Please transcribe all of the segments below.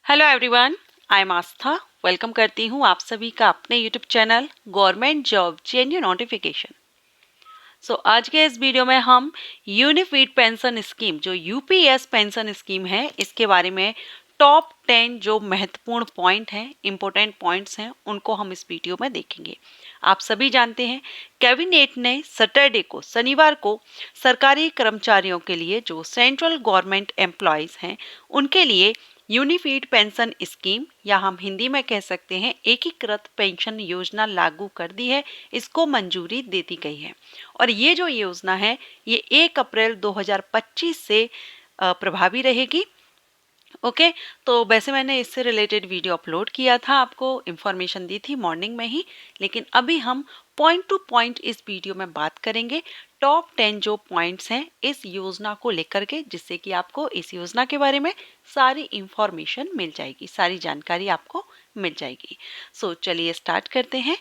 Hello everyone, I am Aastha. Welcome करती हूँ आप सभी का अपने YouTube channel government job जेन्यू notification. आज के इस वीडियो में हम यूनिफाइड पेंशन स्कीम जो यूपीएस पेंशन स्कीम है इसके बारे में टॉप 10 जो महत्वपूर्ण पॉइंट हैं, इंपॉर्टेंट पॉइंट्स हैं, उनको हम इस वीडियो में देखेंगे। आप सभी जानते हैं कैबिनेट ने सैटरडे को, शनिवार को सरकारी कर्मचारियों के लिए जो सेंट्रल गवर्नमेंट एम्प्लॉयज़ हैं उनके लिए यूनिफाइड पेंशन स्कीम या हम हिंदी में कह सकते हैं एकीकृत पेंशन योजना लागू कर दी है। इसको मंजूरी दे दी गई है और ये जो योजना है ये 1 अप्रैल 2025 से प्रभावी रहेगी। ओके, तो वैसे मैंने इससे रिलेटेड वीडियो अपलोड किया था, आपको इन्फॉर्मेशन दी थी मॉर्निंग में ही, लेकिन अभी हम पॉइंट टू पॉइंट इस वीडियो में बात करेंगे। टॉप 10 जो पॉइंट्स हैं इस योजना को लेकर के, जिससे कि आपको इस योजना के बारे में सारी इंफॉर्मेशन मिल जाएगी, सारी जानकारी आपको मिल जाएगी। चलिए स्टार्ट करते हैं।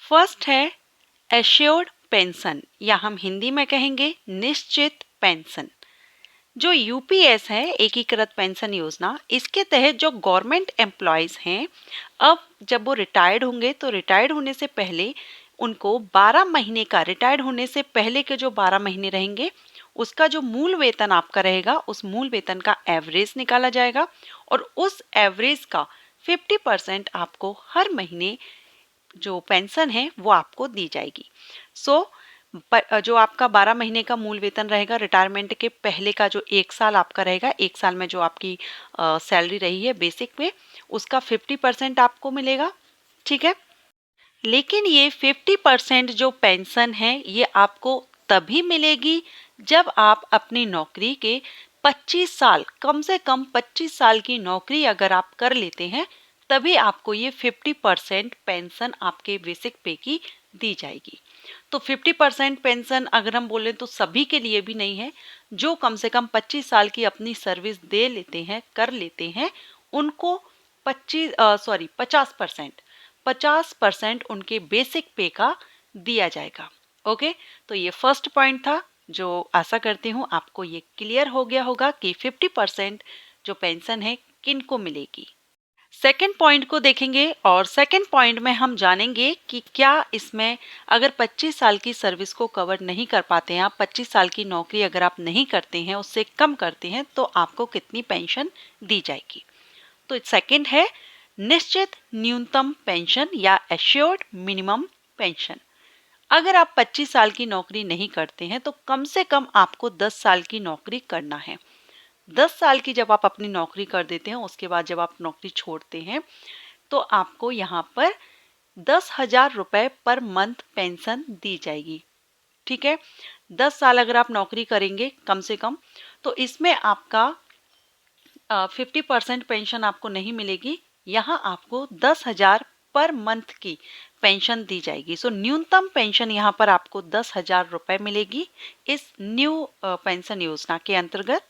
फर्स्ट है एश्योर्ड पेंशन या हम हिंदी में कहेंगे निश्चित पेंशन। जो यूपीएस है एकीकृत पेंशन योजना, इसके तहत जो गवर्नमेंट एम्प्लॉयज़ हैं, अब जब वो रिटायर्ड होंगे तो रिटायर्ड होने से पहले उनको 12 महीने का, रिटायर्ड होने से पहले के जो 12 महीने रहेंगे उसका जो मूल वेतन आपका रहेगा उस मूल वेतन का एवरेज निकाला जाएगा और उस एवरेज का 50% आपको हर महीने जो पेंशन है वो आपको दी जाएगी। जो आपका 12 महीने का मूल वेतन रहेगा, रिटायरमेंट के पहले का जो 1 साल आपका रहेगा, 1 साल में जो आपकी सैलरी रही है बेसिक पे, उसका 50% आपको मिलेगा। ठीक है, लेकिन ये 50% जो पेंशन है ये आपको तभी मिलेगी जब आप अपनी नौकरी के 25 साल, कम से कम 25 साल की नौकरी अगर आप कर लेते हैं तभी आपको ये 50% पेंशन आपके बेसिक पे की दी जाएगी। तो 50% पेंशन अगर हम बोलें तो सभी के लिए भी नहीं है। जो कम से कम 25 साल की अपनी सर्विस दे लेते हैं, कर लेते हैं, उनको 50% उनके बेसिक पे का दिया जाएगा। ओके, तो ये फर्स्ट पॉइंट था जो आशा करती हूँ आपको ये क्लियर हो गया होगा कि 50% जो पेंशन है किनको मिलेगी। सेकेंड पॉइंट को देखेंगे और सेकेंड पॉइंट में हम जानेंगे कि क्या इसमें अगर 25 साल की सर्विस को कवर नहीं कर पाते हैं आप, 25 साल की नौकरी अगर आप नहीं करते हैं, उससे कम करते हैं, तो आपको कितनी पेंशन दी जाएगी। तो सेकेंड है निश्चित न्यूनतम पेंशन या एश्योर्ड मिनिमम पेंशन। अगर आप 25 साल की नौकरी नहीं करते हैं तो कम से कम आपको 10 साल की नौकरी करना है। 10 साल की जब आप अपनी नौकरी कर देते हैं, उसके बाद जब आप नौकरी छोड़ते हैं तो आपको यहाँ पर 10,000 रुपये पर मंथ पेंशन दी जाएगी। ठीक है, 10 साल अगर आप नौकरी करेंगे कम से कम, तो इसमें आपका 50% पेंशन आपको नहीं मिलेगी। यहाँ आपको 10,000 पर मंथ की पेंशन दी जाएगी। न्यूनतम पेंशन यहाँ पर आपको 10,000 रुपये मिलेगी इस न्यू पेंशन योजना के अंतर्गत।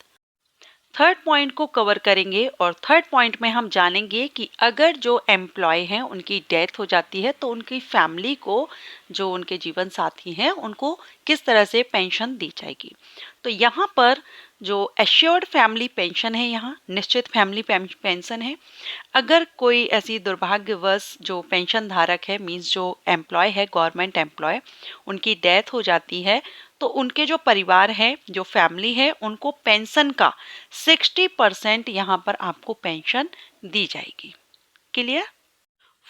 थर्ड पॉइंट को कवर करेंगे और थर्ड पॉइंट में हम जानेंगे कि अगर जो एम्प्लॉय हैं उनकी डेथ हो जाती है तो उनकी फैमिली को, जो उनके जीवन साथी हैं, उनको किस तरह से पेंशन दी जाएगी। तो यहाँ पर जो एश्योर्ड फैमिली पेंशन है, यहाँ निश्चित फैमिली पेंशन है। अगर कोई ऐसी दुर्भाग्यवश जो पेंशन धारक है, मीन्स जो एम्प्लॉय है, गवर्नमेंट एम्प्लॉय, उनकी डेथ हो जाती है तो उनके जो परिवार है, जो फैमिली है, उनको पेंशन का 60% यहाँ पर आपको पेंशन दी जाएगी। क्लियर?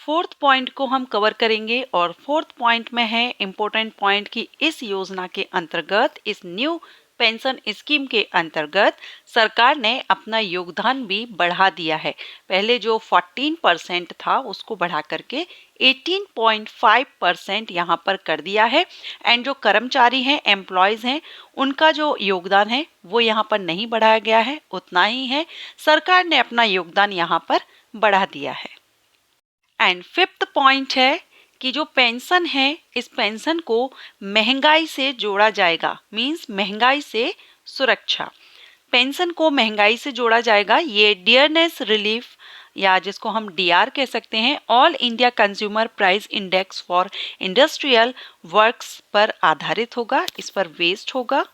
फोर्थ पॉइंट को हम कवर करेंगे और फोर्थ पॉइंट में है इम्पोर्टेंट पॉइंट कि इस योजना के अंतर्गत, इस न्यू पेंशन स्कीम के अंतर्गत सरकार ने अपना योगदान भी बढ़ा दिया है। पहले जो 14% था उसको बढ़ा करके 18.5% यहाँ पर कर दिया है। एंड जो कर्मचारी हैं, एम्प्लॉयज़ हैं, उनका जो योगदान है वो यहाँ पर नहीं बढ़ाया गया है, उतना ही है। सरकार ने अपना योगदान यहाँ पर बढ़ा दिया है। एंड फिफ्थ पॉइंट है कि जो पेंशन है, इस पेंशन को महंगाई से जोड़ा जाएगा, मींस महंगाई से सुरक्षा। पेंशन को महंगाई से जोड़ा जाएगा। ये डियरनेस रिलीफ या जिसको हम डीआर कह सकते हैं, all India consumer price index for industrial works पर आधारित होगा, इस पर बेस्ड होगा।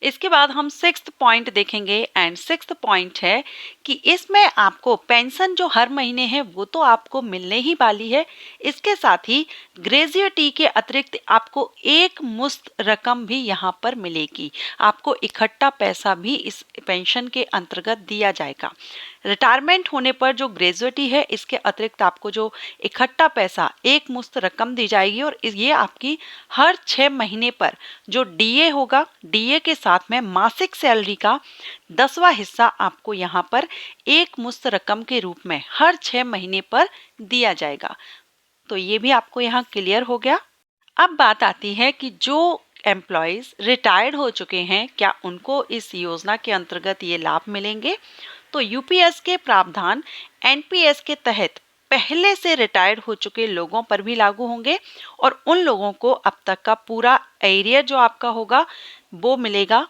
इसके बाद हम सिक्स्थ पॉइंट देखेंगे एंड सिक्स्थ पॉइंट है कि इसमें आपको पेंशन जो हर महीने है वो तो आपको मिलने ही वाली है, इसके साथ ही ग्रेजुएटी के अतिरिक्त आपको एक मुश्त रकम भी यहाँ पर मिलेगी। आपको इकट्ठा पैसा भी इस पेंशन के अंतर्गत दिया जाएगा। रिटायरमेंट होने पर जो ग्रेजुएटी है इसके अतिरिक्त आपको जो इकट्ठा पैसा एक मुश्त रकम दी जाएगी और ये आपकी हर 6 महीने पर जो डीए होगा, डीए के साथ में मासिक सैलरी का 10वां हिस्सा आपको यहाँ पर एक मुश्त रकम के रूप में हर 6 महीने पर दिया जाएगा। तो ये भी आपको यहाँ क्लियर हो गया। अब बात आती है कि जो एम्प्लॉयज़ रिटायर्ड हो चुके हैं, क्या उनको इस योजना के अंतर्गत ये लाभ मिलेंगे? तो यूपीएस के प्रावधान एनपीएस के तहत पहले से रिटायर्ड हो चुके लोगों पर भी लागू होंगे और उन लोगों को अब तक का पूरा एरियर जो आपका होगा वो मिलेगा।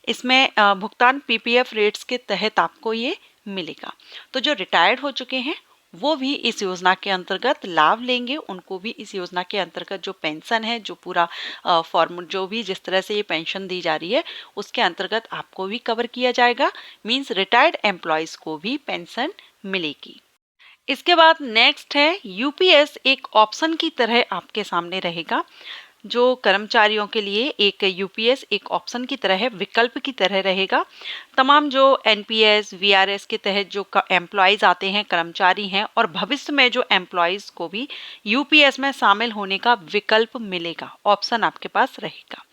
इसमें भुगतान पीपीएफ रेट्स के तहत आपको ये मिलेगा। तो जो रिटायर्ड हो चुके हैं वो भी इस योजना के अंतर्गत लाभ लेंगे, उनको भी इस योजना के अंतर्गत जो पेंशन है, जो पूरा फॉर्म जो भी जिस तरह से ये पेंशन दी जा रही है उसके अंतर्गत आपको भी कवर किया जाएगा। मींस रिटायर्ड एम्प्लॉयज़ को भी पेंशन मिलेगी। इसके बाद नेक्स्ट है यूपीएस एक ऑप्शन की तरह आपके सामने रहेगा। जो कर्मचारियों के लिए एक यूपीएस एक ऑप्शन की तरह है, विकल्प की तरह रहेगा। तमाम जो एनपीएस वीआरएस के तहत जो एम्प्लॉयज़ आते हैं, कर्मचारी हैं, और भविष्य में जो एम्प्लॉयज़ को भी यूपीएस में शामिल होने का विकल्प मिलेगा, ऑप्शन आपके पास रहेगा।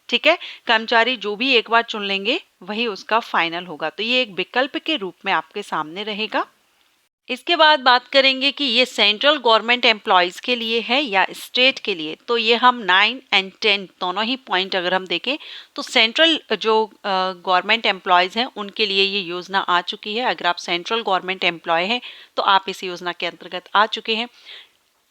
ठीक है, कर्मचारी जो भी एक बार चुन लेंगे वही उसका फाइनल होगा। तो ये एक विकल्प के रूप में आपके सामने रहेगा। इसके बाद बात करेंगे कि ये सेंट्रल गवर्नमेंट एम्प्लॉयज़ के लिए है या स्टेट के लिए। तो ये हम 9 एंड 10 दोनों ही पॉइंट अगर हम देखें तो सेंट्रल जो गवर्नमेंट एम्प्लॉयज़ हैं उनके लिए ये योजना आ चुकी है। अगर आप सेंट्रल गवर्नमेंट एम्प्लॉय हैं तो आप इस योजना के अंतर्गत आ चुके हैं।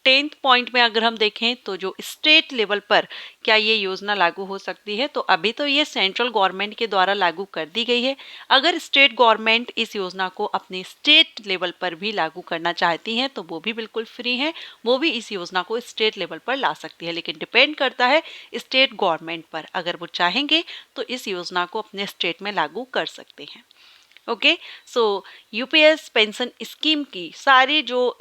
10th पॉइंट में अगर हम देखें तो जो स्टेट लेवल पर क्या ये योजना लागू हो सकती है, तो अभी तो ये सेंट्रल गवर्नमेंट के द्वारा लागू कर दी गई है। अगर स्टेट गवर्नमेंट इस योजना को अपने स्टेट लेवल पर भी लागू करना चाहती हैं तो वो भी बिल्कुल फ्री है, वो भी इस योजना को स्टेट लेवल पर ला सकती है। लेकिन डिपेंड करता है स्टेट गवर्नमेंट पर, अगर वो चाहेंगे तो इस योजना को अपने स्टेट में लागू कर सकते हैं। ओके, सो यूपीएस पेंशन स्कीम की सारी जो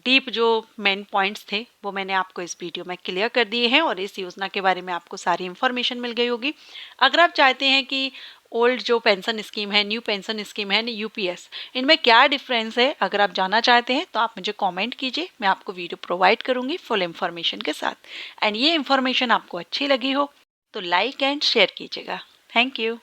डीप जो मेन पॉइंट्स थे वो मैंने आपको इस वीडियो में क्लियर कर दिए हैं और इस योजना के बारे में आपको सारी इन्फॉर्मेशन मिल गई होगी। अगर आप चाहते हैं कि ओल्ड जो पेंशन स्कीम है, न्यू पेंशन स्कीम है, यूपीएस, इनमें क्या डिफरेंस है, अगर आप जानना चाहते हैं तो आप मुझे कमेंट कीजिए, मैं आपको वीडियो प्रोवाइड करूंगी फुल इन्फॉर्मेशन के साथ। एंड ये इन्फॉर्मेशन आपको अच्छी लगी हो तो लाइक एंड शेयर कीजिएगा। Thank you.